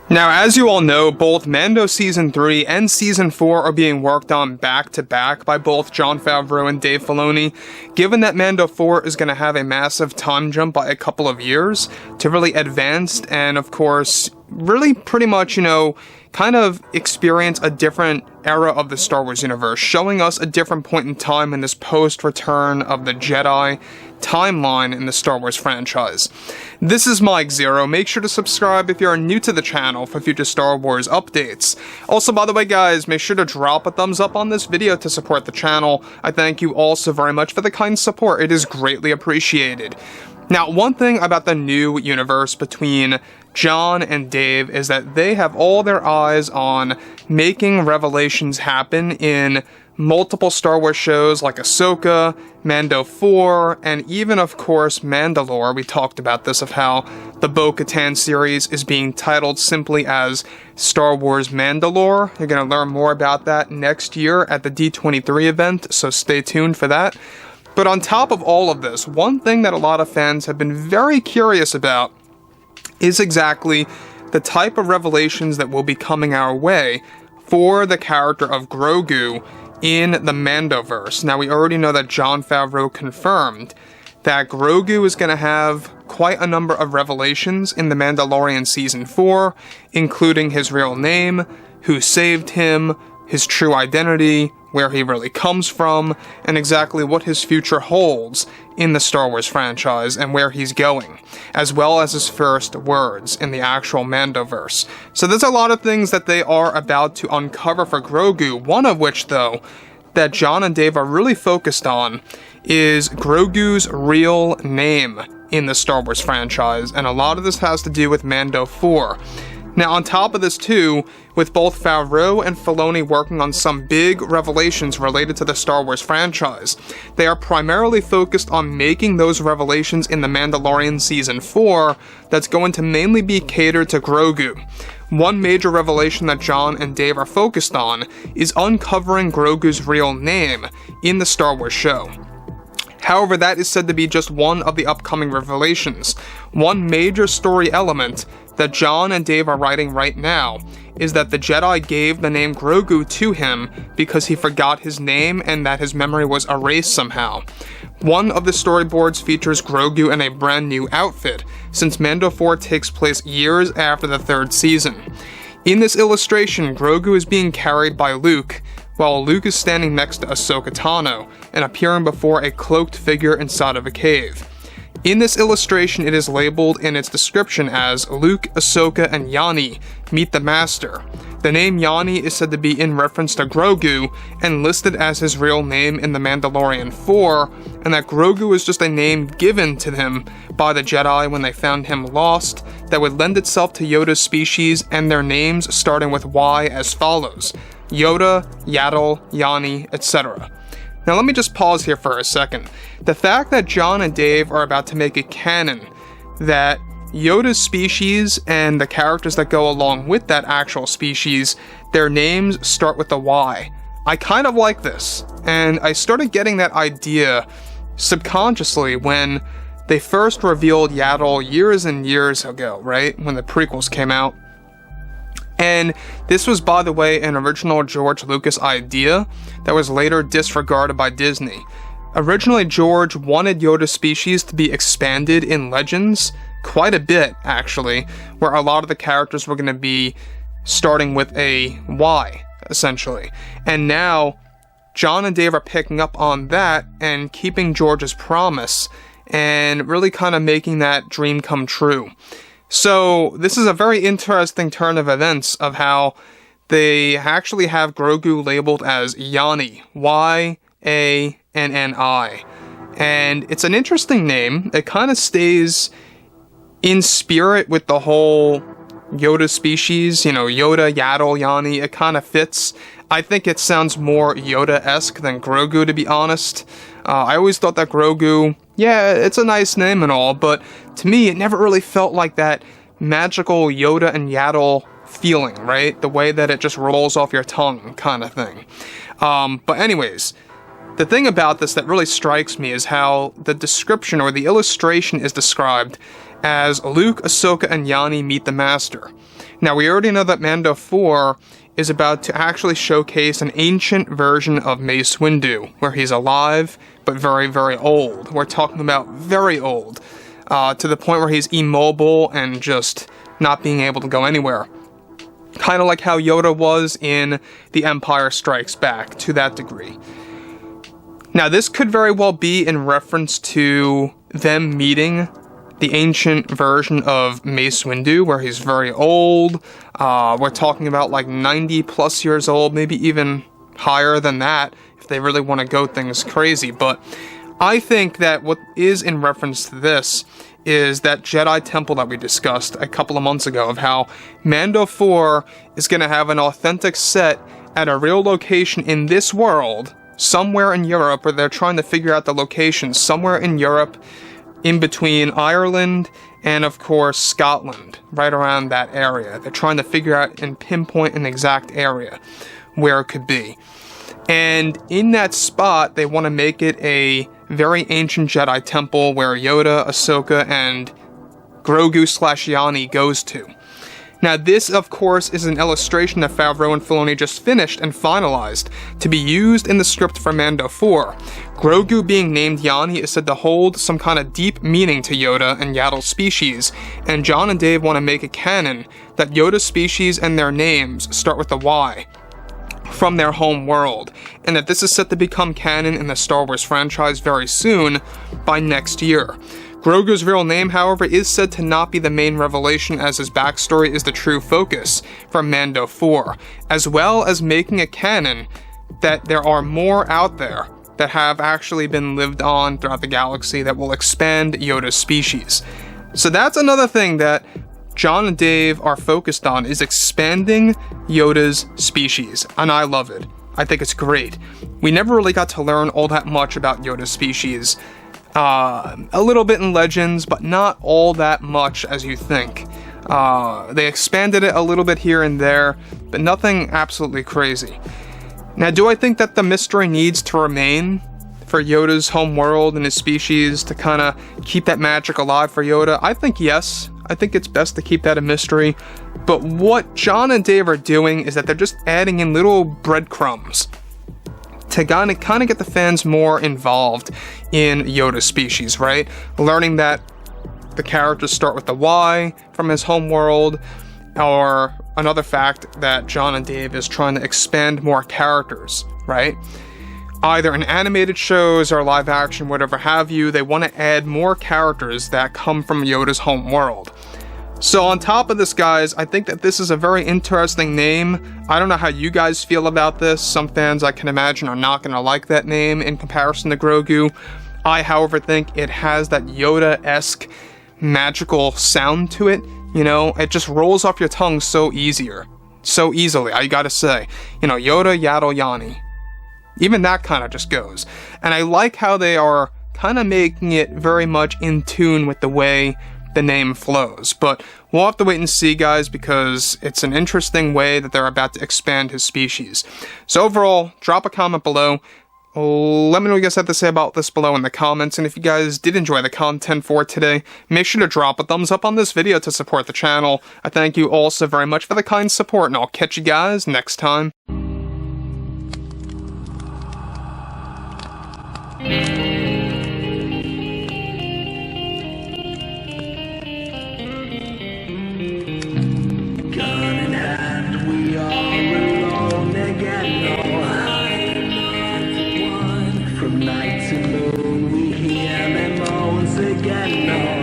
Now, as you all know, both Mando Season 3 and Season 4 are being worked on back-to-back by both Jon Favreau and Dave Filoni. Given that Mando 4 is going to have a massive time jump by a couple of years to really advance and, of course, really pretty much, kind of experience a different era of the Star Wars universe, showing us a different point in time in this post-Return of the Jedi timeline in the Star Wars franchise. This is Mike Zero. Make sure to subscribe if you are new to the channel for future Star Wars updates. Also, by the way, guys, make sure to drop a thumbs up on this video to support the channel. I thank you all so very much for the kind support. It is greatly appreciated. Now, one thing about the new universe between Jon and Dave is that they have all their eyes on making revelations happen in multiple Star Wars shows like Ahsoka, Mando 4, and even, of course, Mandalore. We talked about this, of how the Bo-Katan series is being titled simply as Star Wars Mandalore. You're going to learn more about that next year at the D23 event, so stay tuned for that. But on top of all of this, one thing that a lot of fans have been very curious about is exactly the type of revelations that will be coming our way for the character of Grogu in the Mandoverse. Now, we already know that Jon Favreau confirmed that Grogu is going to have quite a number of revelations in The Mandalorian Season 4, including his real name, who saved him, his true identity, where he really comes from, and exactly what his future holds in the Star Wars franchise and where he's going, as well as his first words in the actual Mandoverse. So there's a lot of things that they are about to uncover for Grogu, one of which, though, that Jon and Dave are really focused on is Grogu's real name in the Star Wars franchise, and a lot of this has to do with Mando 4. Now, on top of this, too, with both Favreau and Filoni working on some big revelations related to the Star Wars franchise, they are primarily focused on making those revelations in The Mandalorian Season 4 that's going to mainly be catered to Grogu. One major revelation that Jon and Dave are focused on is uncovering Grogu's real name in the Star Wars show. However, that is said to be just one of the upcoming revelations. One major story element that Jon and Dave are writing right now is that the Jedi gave the name Grogu to him because he forgot his name and that his memory was erased somehow. One of the storyboards features Grogu in a brand new outfit, since Mando 4 takes place years after the third season. In this illustration, Grogu is being carried by Luke, while Luke is standing next to Ahsoka Tano and appearing before a cloaked figure inside of a cave. In this illustration, it is labeled in its description as Luke, Ahsoka, and Yanni meet the Master. The name Yanni is said to be in reference to Grogu and listed as his real name in The Mandalorian 4, and that Grogu is just a name given to him by the Jedi when they found him lost that would lend itself to Yoda's species and their names starting with Y as follows: Yoda, Yaddle, Yanni, etc. Now, let me just pause here for a second. The fact that Jon and Dave are about to make it canon that Yoda's species and the characters that go along with that actual species, their names start with the Y. I kind of like this, and I started getting that idea subconsciously when they first revealed Yaddle years and years ago, right? When the prequels came out. And this was, by the way, an original George Lucas idea that was later disregarded by Disney. Originally, George wanted Yoda's species to be expanded in Legends quite a bit, actually, where a lot of the characters were going to be starting with a Y, essentially. And now, Jon and Dave are picking up on that and keeping George's promise and really kind of making that dream come true. So, this is a very interesting turn of events of how they actually have Grogu labeled as Yanni, Y-A-N-N-I. And it's an interesting name. It kind of stays in spirit with the whole Yoda species, Yoda, Yaddle, Yanni. It kind of fits. I think it sounds more Yoda-esque than Grogu, to be honest. I always thought that Grogu, yeah, it's a nice name and all, but to me, it never really felt like that magical Yoda and Yaddle feeling, right? The way that it just rolls off your tongue kind of thing. But anyways, the thing about this that really strikes me is how the description or the illustration is described as Luke, Ahsoka, and Yanni meet the Master. Now, we already know that Mando 4 is about to actually showcase an ancient version of Mace Windu, where he's alive, but very, very old. We're talking about very old, to the point where he's immobile and just not being able to go anywhere. Kind of like how Yoda was in The Empire Strikes Back, to that degree. Now, this could very well be in reference to them meeting the ancient version of Mace Windu, where he's very old. We're talking about like 90 plus years old, maybe even higher than that, if they really want to go things crazy. But I think that what is in reference to this is that Jedi Temple that we discussed a couple of months ago, of how Mando 4 is going to have an authentic set at a real location in this world, somewhere in Europe, where they're trying to figure out the location, somewhere in Europe, in between Ireland and, of course, Scotland, right around that area. They're trying to figure out and pinpoint an exact area where it could be. And in that spot, they want to make it a very ancient Jedi temple where Yoda, Ahsoka, and Grogu/Yanni goes to. Now, this, of course, is an illustration that Favreau and Filoni just finished and finalized to be used in the script for Mando 4. Grogu being named Yanni is said to hold some kind of deep meaning to Yoda and Yaddle's species, and John and Dave want to make it canon that Yoda's species and their names start with a Y from their home world, and that this is set to become canon in the Star Wars franchise very soon, by next year. Grogu's real name, however, is said to not be the main revelation, as his backstory is the true focus for Mando 4, as well as making it canon that there are more out there that have actually been lived on throughout the galaxy that will expand Yoda's species. So that's another thing that John and Dave are focused on, is expanding Yoda's species, and I love it. I think it's great. We never really got to learn all that much about Yoda's species. A little bit in Legends, but not all that much as you think. They expanded it a little bit here and there, but nothing absolutely crazy. Now, do I think that the mystery needs to remain for Yoda's home world and his species to kind of keep that magic alive for Yoda? I think yes. I think it's best to keep that a mystery. But what John and Dave are doing is that they're just adding in little breadcrumbs to kind of get the fans more involved in Yoda's species, right? Learning that the characters start with the Y from his home world, or another fact that John and Dave is trying to expand more characters, right? Either in animated shows or live action, whatever have you, they want to add more characters that come from Yoda's home world. So on top of this, guys, I think that this is a very interesting name. I don't know how you guys feel about this. Some fans, I can imagine, are not going to like that name in comparison to Grogu. I, however, think it has that Yoda-esque magical sound to it. You know, it just rolls off your tongue so easily, I gotta say. You know, Yoda, Yaddle, Yanni. Even that kind of just goes. And I like how they are kind of making it very much in tune with the way the name flows. But we'll have to wait and see, guys, because it's an interesting way that they're about to expand his species. So overall, drop a comment below. Let me know what you guys have to say about this below in the comments, and if you guys did enjoy the content for today, make sure to drop a thumbs up on this video to support the channel. I thank you all so very much for the kind support, and I'll catch you guys next time. Gun in hand, we are alone again. From night to moon, we hear them moans again.